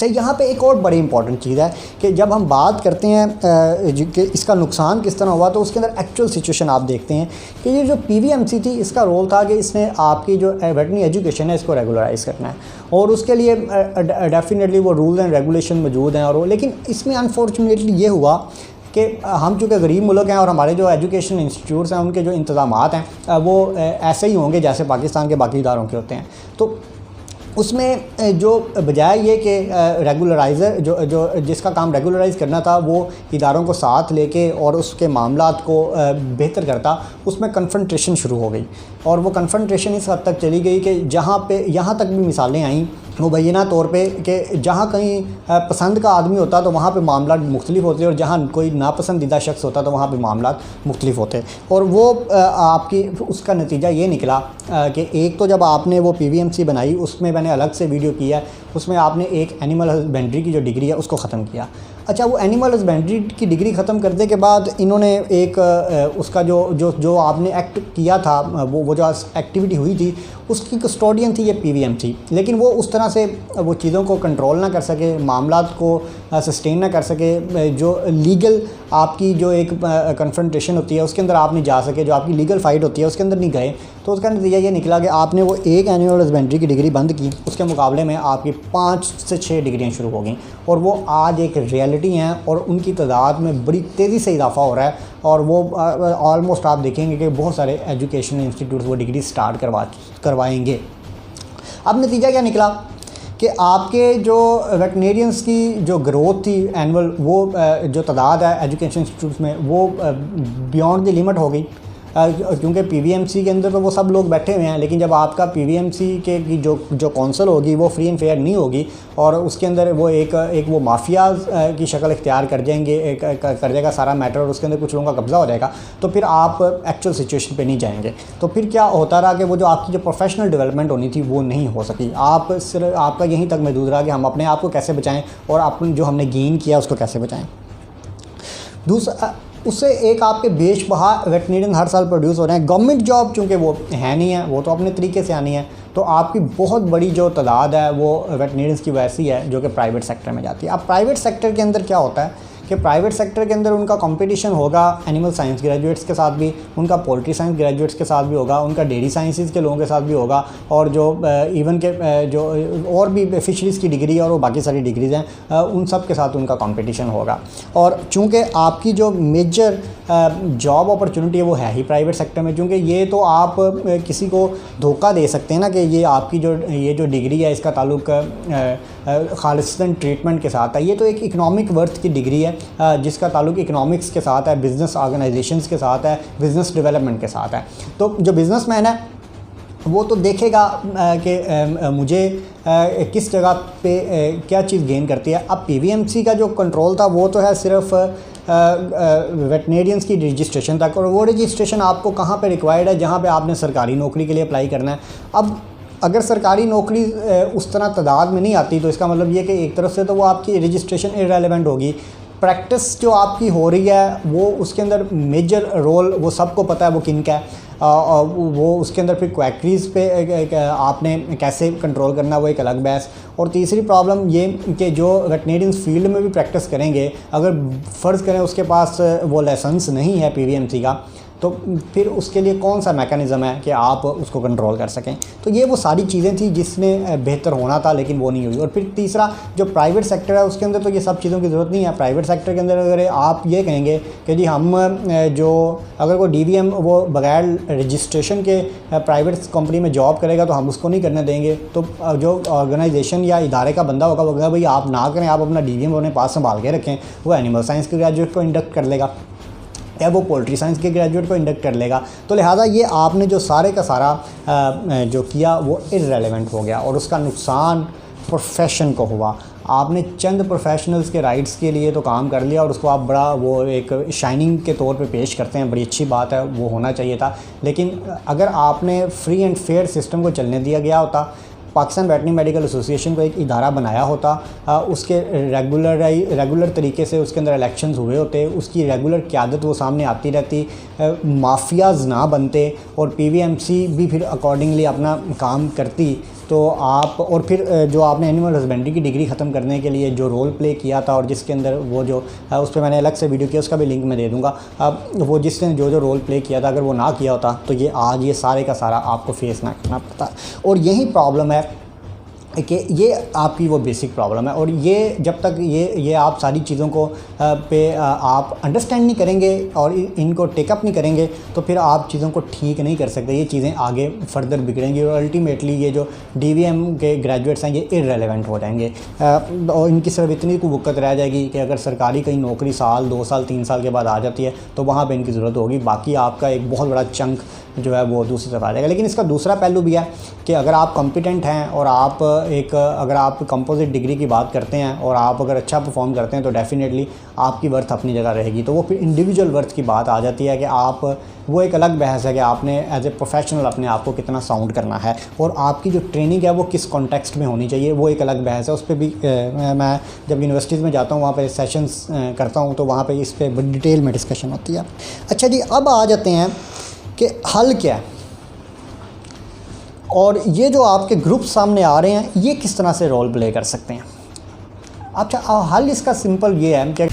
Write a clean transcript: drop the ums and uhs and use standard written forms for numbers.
اچھا یہاں پہ ایک اور بڑی امپورٹنٹ چیز ہے کہ جب ہم بات کرتے ہیں کہ اس کا نقصان کس طرح ہوا تو اس کے اندر ایکچوئل سچویشن آپ دیکھتے ہیں کہ یہ جو PVMC تھی اس کا رول تھا کہ اس نے آپ کی جو ویٹرنری ایجوکیشن ہے اس کو ریگولرائز کرنا ہے اور اس کے لیے ڈیفینیٹلی وہ رولز اینڈ ریگولیشن موجود ہیں اور لیکن اس میں انفارچونیٹلی یہ ہوا کہ ہم چونکہ غریب ملک ہیں اور ہمارے جو ایجوکیشن انسٹیٹیوٹس ہیں ان کے جو انتظامات ہیں وہ ایسے ہی ہوں گے جیسے پاکستان کے باقی اداروں کے ہوتے ہیں. تو اس میں جو بجائے یہ کہ ریگولرائزر جو جس کا کام ریگولرائز کرنا تھا وہ اداروں کو ساتھ لے کے اور اس کے معاملات کو بہتر کرتا, اس میں کنفرنٹریشن شروع ہو گئی اور وہ کنفرنٹریشن اس حد تک چلی گئی کہ جہاں پہ یہاں تک بھی مثالیں آئیں مبینہ طور پہ کہ جہاں کہیں پسند کا آدمی ہوتا تو وہاں پہ معاملات مختلف ہوتے اور جہاں کوئی ناپسندیدہ شخص ہوتا تو وہاں پہ معاملات مختلف ہوتے. اور وہ آپ کی اس کا نتیجہ یہ نکلا کہ ایک تو جب آپ نے وہ PVMC بنائی اس میں نے الگ سے ویڈیو کیا ہے, اس میں آپ نے ایک اینیمل ہسبینڈری کی جو ڈگری ہے اس کو ختم کیا. اچھا وہ اینیمل ہسبینڈری کی ڈگری ختم کرنے کے بعد انہوں نے ایک اس کا جو آپ نے ایکٹ کیا تھا وہ جو ایکٹیویٹی ہوئی تھی اس کی کسٹوڈین تھی یہ PVM تھی, لیکن وہ اس طرح سے وہ چیزوں کو کنٹرول نہ کر سکے, معاملات کو سسٹین نہ کر سکے, جو لیگل آپ کی جو ایک کنفرنٹیشن ہوتی ہے اس کے اندر آپ نہیں جا سکے, جو آپ کی لیگل فائٹ ہوتی ہے اس کے اندر نہیں گئے. تو اس کا نتیجہ یہ نکلا کہ آپ نے وہ ایک اینیمل ہسبینڈری کی ڈگری بند کی, اس کے مقابلے میں آپ کی 5 سے 6 ڈگریاں شروع ہو گئیں اور وہ آج ایک ریئلٹی ہیں اور ان کی تعداد میں بڑی تیزی سے اضافہ ہو رہا ہے اور وہ آلموسٹ آپ دیکھیں گے کہ بہت سارے ایجوکیشن انسٹیٹیوٹس وہ ڈگری سٹارٹ کروائیں گے. اب نتیجہ کیا نکلا کہ آپ کے جو ویٹرنیرینس کی جو گروتھ تھی اینول, وہ جو تعداد ہے ایجوکیشن انسٹیٹیوٹس میں وہ بیونڈ دی لمٹ ہو گئی, کیونکہ PVMC کے اندر تو وہ سب لوگ بیٹھے ہوئے ہیں, لیکن جب آپ کا PVMC کے کی جو کونسل ہوگی وہ فری اینڈ فیئر نہیں ہوگی اور اس کے اندر وہ ایک وہ مافیاز کی شکل اختیار کر جائیں گے, کر جائے گا سارا میٹر اور اس کے اندر کچھ لوگوں کا قبضہ ہو جائے گا, تو پھر آپ ایکچوئل سچویشن پہ نہیں جائیں گے. تو پھر کیا ہوتا رہا کہ وہ جو آپ کی جو پروفیشنل ڈیولپمنٹ ہونی تھی وہ نہیں ہو سکی. آپ صرف آپ کا یہیں تک محدود رہا کہ ہم اپنے آپ کو کیسے بچائیں اور اپنے جو ہم نے گین کیا اس کو کیسے بچائیں. دوسرا اس سے ایک آپ کے بیش بہا ویٹرنیرین ہر سال پروڈیوس ہو رہے ہیں. گورنمنٹ جاب چونکہ وہ ہے نہیں ہے, وہ تو اپنے طریقے سے آنی ہے, تو آپ کی بہت بڑی جو تعداد ہے وہ ویٹرنیرینس کی ویسی ہے جو کہ پرائیویٹ سیکٹر میں جاتی ہے. اب پرائیویٹ سیکٹر کے اندر کیا ہوتا ہے کہ پرائیویٹ سیکٹر کے اندر ان کا کمپٹیشن ہوگا اینیمل سائنس گریجویٹس کے ساتھ بھی, ان کا پولٹری سائنس گریجویٹس کے ساتھ بھی ہوگا, ان کا ڈیری سائنسز کے لوگوں کے ساتھ بھی ہوگا, اور جو ایون کہ جو اور بھی فشریز کی ڈگری اور وہ باقی ساری ڈگریز ہیں ان سب کے ساتھ ان کا کمپٹیشن ہوگا. اور چونکہ آپ کی جو میجر جاب اپرچونٹی ہے وہ ہے ہی پرائیویٹ سیکٹر میں, چونکہ یہ تو آپ کسی کو دھوکہ دے سکتے ہیں نا کہ یہ آپ کی یہ جو ڈگری ہے اس کا تعلق خالصتاً ٹریٹمنٹ کے ساتھ ہے. یہ تو ایک اکنامک ورتھ کی ڈگری ہے جس کا تعلق اکنامکس کے ساتھ ہے, بزنس آرگنائزیشنس کے ساتھ ہے, بزنس ڈیولپمنٹ کے ساتھ ہے. تو جو بزنس مین ہے وہ تو دیکھے گا کہ مجھے کس جگہ پہ کیا چیز گین کرتی ہے. اب PVMC کا جو کنٹرول تھا وہ تو ہے صرف ویٹرنیرینس کی رجسٹریشن تک, اور وہ رجسٹریشن آپ کو کہاں پہ ریکوائرڈ ہے جہاں پہ آپ نے سرکاری نوکری کے لیے اپلائی کرنا ہے. اب اگر سرکاری نوکری اس طرح تعداد میں نہیں آتی تو اس کا مطلب یہ کہ ایک طرف سے تو وہ آپ کی رجسٹریشن ارریلیونٹ ہوگی. پریکٹس جو آپ کی ہو رہی ہے وہ اس کے اندر میجر رول وہ سب کو پتہ ہے وہ کن کا ہے, وہ اس کے اندر پھر کویکریز پہ آپ نے کیسے کنٹرول کرنا وہ ایک الگ بحث. اور تیسری پرابلم یہ کہ جو ویٹرنیرینس فیلڈ میں بھی پریکٹس کریں گے, اگر فرض کریں اس کے پاس وہ لائسنس نہیں ہے PVMC کا, تو پھر اس کے لیے کون سا میکانزم ہے کہ آپ اس کو کنٹرول کر سکیں. تو یہ وہ ساری چیزیں تھیں جس میں بہتر ہونا تھا لیکن وہ نہیں ہوئی. اور پھر تیسرا جو پرائیویٹ سیکٹر ہے اس کے اندر تو یہ سب چیزوں کی ضرورت نہیں ہے. پرائیویٹ سیکٹر کے اندر اگر آپ یہ کہیں گے کہ جی ہم جو اگر کوئی DVM وہ بغیر رجسٹریشن کے پرائیویٹ کمپنی میں جاب کرے گا تو ہم اس کو نہیں کرنے دیں گے. تو جو آرگنائزیشن یا ادارے کا بندہ ہوگا وہ کہے گا بھائی آپ نہ کریں, آپ اپنا DVM اپنے پاس سنبھال کے رکھیں. وہ اینیمل سائنس کے گریجویٹ کو انڈکٹ کر لے گا یا وہ پولٹری سائنس کے گریجویٹ کو انڈکٹ کر لے گا. تو لہٰذا یہ آپ نے جو سارے کا سارا جو کیا وہ ارریلیونٹ ہو گیا اور اس کا نقصان پروفیشن کو ہوا. آپ نے چند پروفیشنلز کے رائٹس کے لیے تو کام کر لیا اور اس کو آپ بڑا وہ ایک شائننگ کے طور پہ پیش کرتے ہیں, بڑی اچھی بات ہے, وہ ہونا چاہیے تھا. لیکن اگر آپ نے فری اینڈ فیئر سسٹم کو چلنے دیا گیا ہوتا, پاکستان ویٹرنری میڈیکل ایسوسیشن کو ایک ادارہ بنایا ہوتا, اس کے ریگولر طریقے سے اس کے اندر الیکشنز ہوئے ہوتے, اس کی ریگولر قیادت وہ سامنے آتی رہتی, مافیاز نہ بنتے اور PVMC بھی پھر اکارڈنگلی اپنا کام کرتی, تو آپ اور پھر جو آپ نے اینیمل ہسبینڈری کی ڈگری ختم کرنے کے لیے جو رول پلے کیا تھا اور جس کے اندر وہ جو اس پہ میں نے الگ سے ویڈیو کیا، اس کا بھی لنک میں دے دوں گا. وہ جس نے جو رول پلے کیا تھا اگر وہ نہ کیا ہوتا تو یہ آج یہ سارے کا سارا آپ کو فیس نہ کرنا پڑتا. اور یہی پرابلم ہے کہ یہ آپ کی وہ بیسک پرابلم ہے. اور یہ جب تک یہ آپ ساری چیزوں کو پہ آپ انڈرسٹینڈ نہیں کریں گے اور ان کو ٹیک اپ نہیں کریں گے تو پھر آپ چیزوں کو ٹھیک نہیں کر سکتے. یہ چیزیں آگے فردر بگڑیں گی اور الٹیمیٹلی یہ جو ڈی وی ایم کے گریجویٹس ہیں یہ ارریلیونٹ ہو جائیں گے اور ان کی صرف اتنی کو وقت رہ جائے گی کہ اگر سرکاری کہیں نوکری سال 2 سال 3 سال کے بعد آ جاتی ہے تو وہاں پہ ان کی ضرورت ہوگی. باقی آپ کا ایک بہت بڑا چنک جو ہے وہ دوسری طرف آ جائے گا. لیکن اس کا دوسرا پہلو بھی ہے کہ اگر آپ کمپیٹنٹ ہیں اور آپ اگر آپ کمپوزٹ ڈگری کی بات کرتے ہیں اور آپ اگر اچھا پرفارم کرتے ہیں تو ڈیفینیٹلی آپ کی ورتھ اپنی جگہ رہے گی. تو وہ پھر انڈیویجول ورتھ کی بات آ جاتی ہے کہ آپ وہ ایک الگ بحث ہے کہ آپ نے ایز اے پروفیشنل اپنے آپ کو کتنا ساؤنڈ کرنا ہے اور آپ کی جو ٹریننگ ہے وہ کس کانٹیکسٹ میں ہونی چاہیے وہ ایک الگ بحث ہے. اس پہ بھی میں جب یونیورسٹیز میں جاتا ہوں وہاں پہ سیشنز کرتا ہوں تو وہاں پہ اس پہ بڑی ڈیٹیل میں ڈسکشن ہوتی ہے. اچھا جی، اب آ جاتے ہیں کہ حل کیا ہے اور یہ جو آپ کے گروپ سامنے آ رہے ہیں یہ کس طرح سے رول پلے کر سکتے ہیں. اچھا حل اس کا سمپل یہ ہے کہ